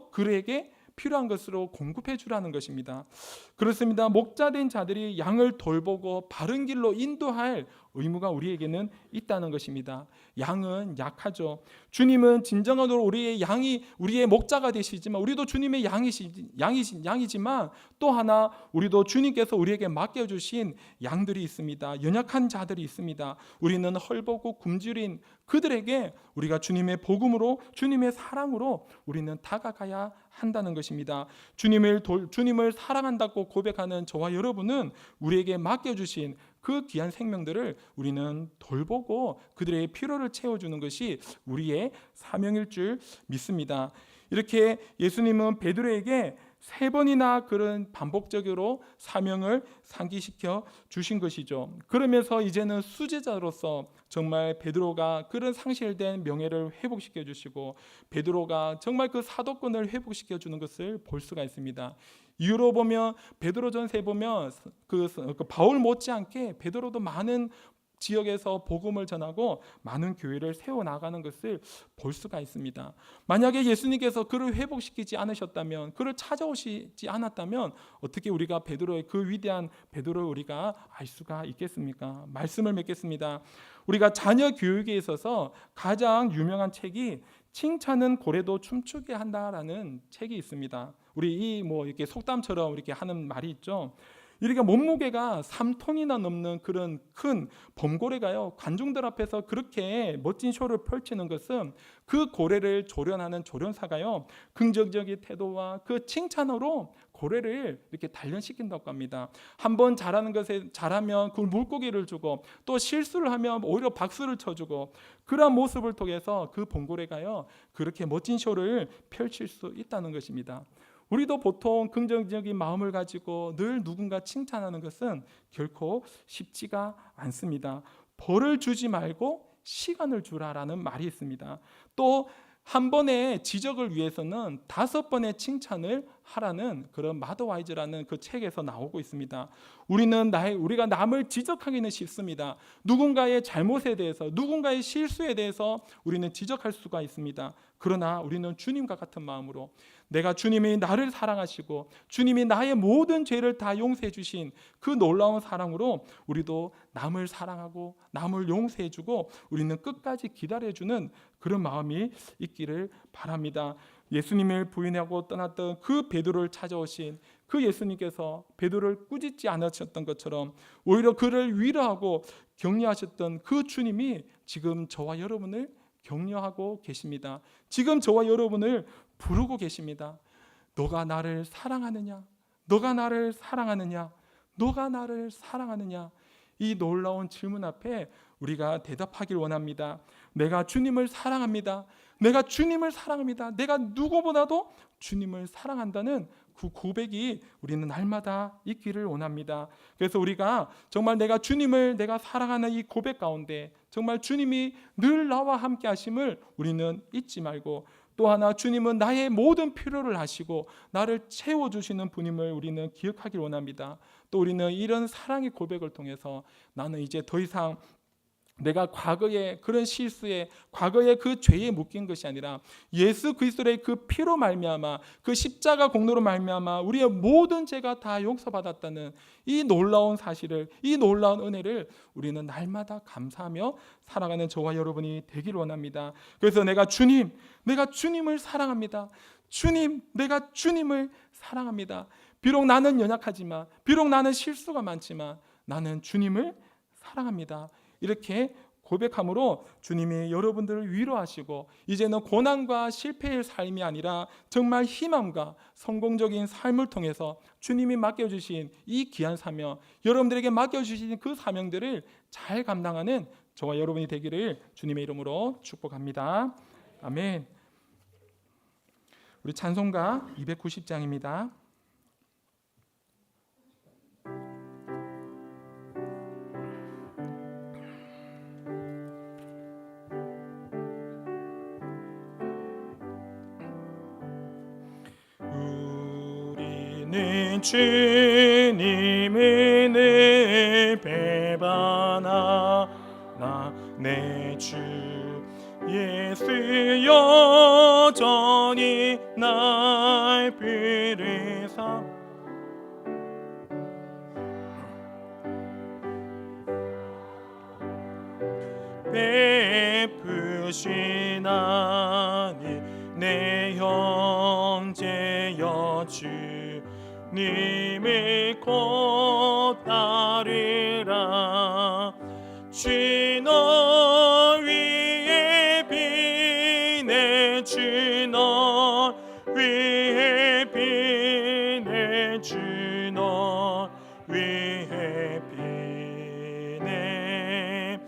B: 그에게 필요한 것으로 공급해 주라는 것입니다. 그렇습니다. 목자된 자들이 양을 돌보고 바른 길로 인도할 의무가 우리에게는 있다는 것입니다. 양은 약하죠. 주님은 진정으로 우리의 양이 우리의 목자가 되시지만 우리도 주님의 양이지만 또 하나 우리도 주님께서 우리에게 맡겨주신 양들이 있습니다. 연약한 자들이 있습니다. 우리는 헐벗고 굶주린 그들에게 우리가 주님의 복음으로 주님의 사랑으로 우리는 다가가야 한다는 것입니다. 주님을 사랑한다고 고백하는 저와 여러분은 우리에게 맡겨주신 그 귀한 생명들을 우리는 돌보고 그들의 필요를 채워주는 것이 우리의 사명일 줄 믿습니다. 이렇게 예수님은 베드로에게 3번이나 그런 반복적으로 사명을 상기시켜 주신 것이죠. 그러면서 이제는 수제자로서 정말 베드로가 그런 상실된 명예를 회복시켜 주시고 베드로가 정말 그 사도권을 회복시켜 주는 것을 볼 수가 있습니다. 이유로 보면 베드로전서에 보면 그 바울 못지않게 베드로도 많은 지역에서 복음을 전하고 많은 교회를 세워나가는 것을 볼 수가 있습니다. 만약에 예수님께서 그를 회복시키지 않으셨다면, 그를 찾아오시지 않았다면 어떻게 우리가 베드로의 그 위대한 베드로를 우리가 알 수가 있겠습니까? 말씀을 맺겠습니다. 우리가 자녀 교육에 있어서 가장 유명한 책이 칭찬은 고래도 춤추게 한다라는 책이 있습니다. 우리 이렇게 속담처럼 이렇게 하는 말이 있죠. 이렇게 몸무게가 3톤이나 넘는 그런 큰 범고래가요, 관중들 앞에서 그렇게 멋진 쇼를 펼치는 것은 그 고래를 조련하는 조련사가요, 긍정적인 태도와 그 칭찬으로 고래를 이렇게 단련시킨다고 합니다. 한번 잘하는 것에 잘하면 그 물고기를 주고, 또 실수를 하면 오히려 박수를 쳐주고, 그러한 모습을 통해서 그 범고래가요 그렇게 멋진 쇼를 펼칠 수 있다는 것입니다. 우리도 보통 긍정적인 마음을 가지고 늘 누군가 칭찬하는 것은 결코 쉽지가 않습니다. 벌을 주지 말고 시간을 주라라는 말이 있습니다. 또 한 번의 지적을 위해서는 5번의 칭찬을 하라는 그런 마더와이즈라는 그 책에서 나오고 있습니다. 우리가 남을 지적하기는 쉽습니다. 누군가의 잘못에 대해서, 누군가의 실수에 대해서 우리는 지적할 수가 있습니다. 그러나 우리는 주님과 같은 마음으로, 내가 주님이 나를 사랑하시고 주님이 나의 모든 죄를 다 용서해 주신 그 놀라운 사랑으로 우리도 남을 사랑하고 남을 용서해 주고 우리는 끝까지 기다려주는 그런 마음이 있기를 바랍니다. 예수님을 부인하고 떠났던 그 베드로를 찾아오신 그 예수님께서 베드로를 꾸짖지 않으셨던 것처럼 오히려 그를 위로하고 격려하셨던 그 주님이 지금 저와 여러분을 격려하고 계십니다. 지금 저와 여러분을 부르고 계십니다. 너가 나를 사랑하느냐? 너가 나를 사랑하느냐? 너가 나를 사랑하느냐? 이 놀라운 질문 앞에 우리가 대답하길 원합니다. 내가 주님을 사랑합니다. 내가 주님을 사랑합니다. 내가 누구보다도 주님을 사랑한다는 그 고백이 우리는 날마다 있기를 원합니다. 그래서 우리가 정말 내가 사랑하는 이 고백 가운데 정말 주님이 늘 나와 함께 하심을 우리는 잊지 말고, 또 하나 주님은 나의 모든 필요를 아시고 나를 채워주시는 분임을 우리는 기억하길 원합니다. 또 우리는 이런 사랑의 고백을 통해서 나는 이제 더 이상 내가 과거의 그런 실수에, 과거의 그 죄에 묶인 것이 아니라 예수 그리스도의 그 피로 말미암아, 그 십자가 공로로 말미암아 우리의 모든 죄가 다 용서받았다는 이 놀라운 사실을, 이 놀라운 은혜를 우리는 날마다 감사하며 살아가는 저와 여러분이 되길 원합니다. 그래서 내가 주님을 사랑합니다. 주님, 내가 주님을 사랑합니다. 비록 나는 연약하지만, 비록 나는 실수가 많지만 나는 주님을 사랑합니다. 이렇게 고백함으로 주님이 여러분들을 위로하시고 이제는 고난과 실패의 삶이 아니라 정말 희망과 성공적인 삶을 통해서 주님이 맡겨주신 이 귀한 사명, 여러분들에게 맡겨주신 그 사명들을 잘 감당하는 저와 여러분이 되기를 주님의 이름으로 축복합니다. 아멘. 우리 찬송가 290장입니다. 우리는 주님의 늘 배반하나 내 주 예수 여전히 날 부르사 베푸시나니 내 형제여 주님을 곧 따르라. 주 너 위에 비네 주 너 위에 비네 주 너 위에 비네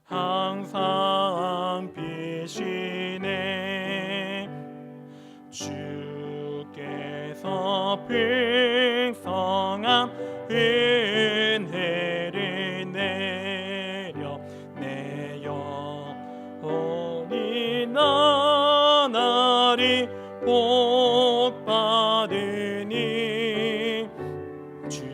B: 항상 비시네. 주께서 풍성한 은혜를 내려 내 영혼이 나날이 복받으니 주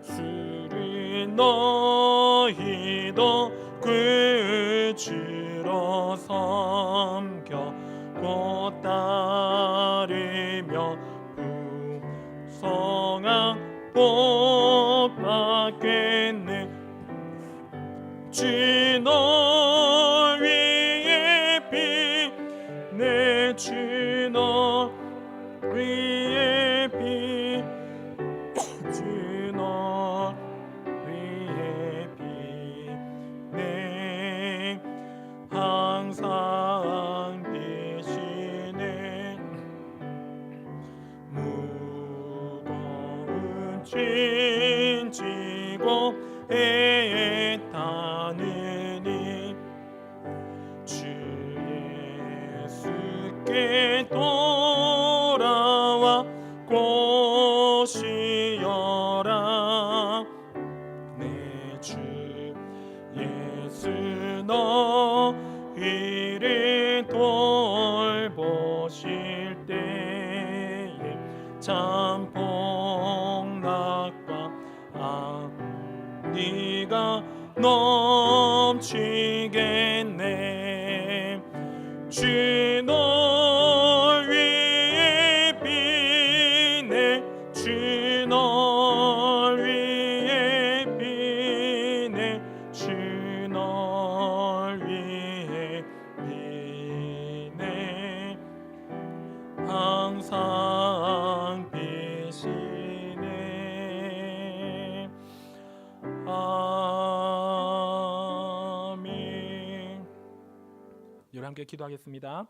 B: 예수를 너희도 구주로 섬겨 곧 따르며 풍성한 복 받겠네. 주 너 위에 비네 주 너 위에 비 주 너 위에 비네 항상 비시네. 무거운 짐 지고 애타느니 주 예수께 돌아와 고시여라. 내 주 예수 너희를 돌보실 때에 참 복락과 네가 넘치겠네. 주 너 위에 비네 주 너 위에 비네 주 너 위에 비네 항상 비시네. 아멘. 우리 함께 기도하겠습니다.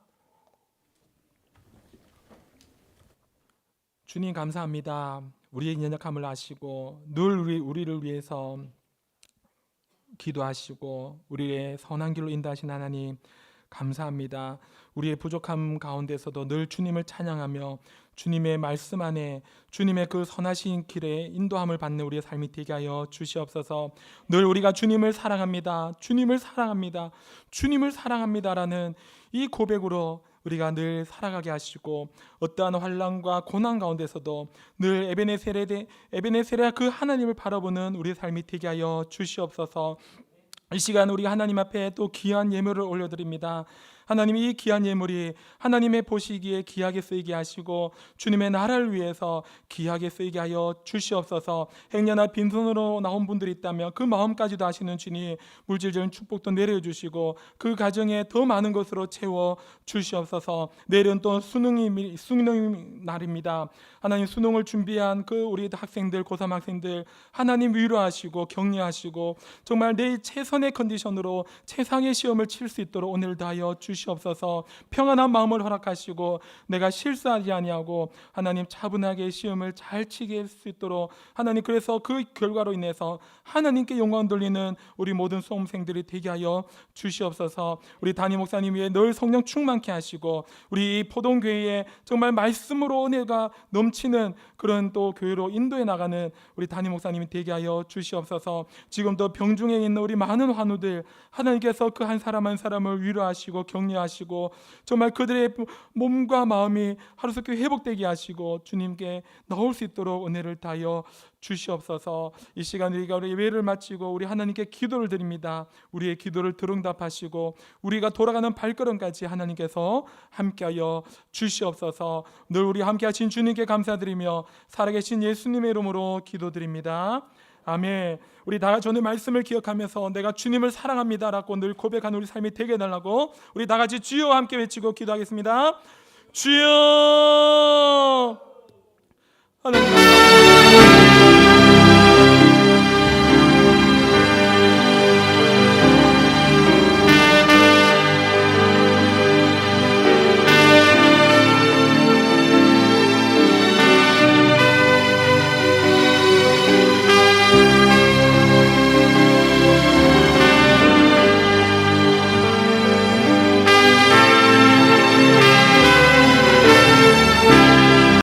B: 주님 감사합니다. 우리의 연약함을 아시고 늘 우리를 위해서 기도하시고 우리의 선한 길로 인도하신 하나님 감사합니다. 우리의 부족함 가운데서도 늘 주님을 찬양하며 주님의 말씀 안에 주님의 그 선하신 길에 인도함을 받는 우리의 삶이 되게 하여 주시옵소서. 늘 우리가 주님을 사랑합니다. 주님을 사랑합니다. 주님을 사랑합니다라는 이 고백으로 우리가 늘 살아가게 하시고 어떠한 환난과 고난 가운데서도 늘 에베네세라 그 하나님을 바라보는 우리의 삶이 되게 하여 주시옵소서. 이 시간 우리가 하나님 앞에 또 귀한 예물을 올려드립니다. 하나님 이 귀한 예물이 하나님의 보시기에 귀하게 쓰이게 하시고 주님의 나라를 위해서 귀하게 쓰이게 하여 주시옵소서. 행여나 빈손으로 나온 분들이 있다면 그 마음까지도 아시는 주님 물질적인 축복도 내려주시고 그 가정에 더 많은 것으로 채워 주시옵소서. 내일은 또 수능 날입니다. 하나님 수능을 준비한 그 우리 학생들 고3 학생들 하나님 위로하시고 격려하시고 정말 내일 최선의 컨디션으로 최상의 시험을 칠 수 있도록 오늘 다하여 주시옵소서. 평안한 마음을 허락하시고 내가 실수하지 아니하고 하나님 차분하게 시험을 잘 치게 할 수 있도록 하나님 그래서 그 결과로 인해서 하나님께 영광 돌리는 우리 모든 수험생들이 되게 하여 주시옵소서. 우리 담임 목사님 위에 늘 성령 충만케 하시고 우리 포동교회에 정말 말씀으로 은혜가 넘치는 그런 또 교회로 인도해 나가는 우리 담임 목사님이 되게 하여 주시옵소서. 지금도 병중에 있는 우리 많은 환우들 하나님께서 그 한 사람 한 사람을 위로하시고 격려하시고 정말 그들의 몸과 마음이 하루속히 회복되게 하시고 주님께 나올 수 있도록 은혜를 다하여 주시옵소서. 이 시간 우리가 우리 예배를 마치고 우리 하나님께 기도를 드립니다. 우리의 기도를 들응답하시고 우리가 돌아가는 발걸음까지 하나님께서 함께하여 주시옵소서. 늘 우리 함께하신 주님께 감사드리며 살아계신 예수님의 이름으로 기도드립니다. 아멘. 우리 다 같이 오늘 말씀을 기억하면서 내가 주님을 사랑합니다라고 늘 고백하는 우리 삶이 되게 해달라고 우리 다 같이 주여 함께 외치고 기도하겠습니다. 주여. 하나님 감사합니다.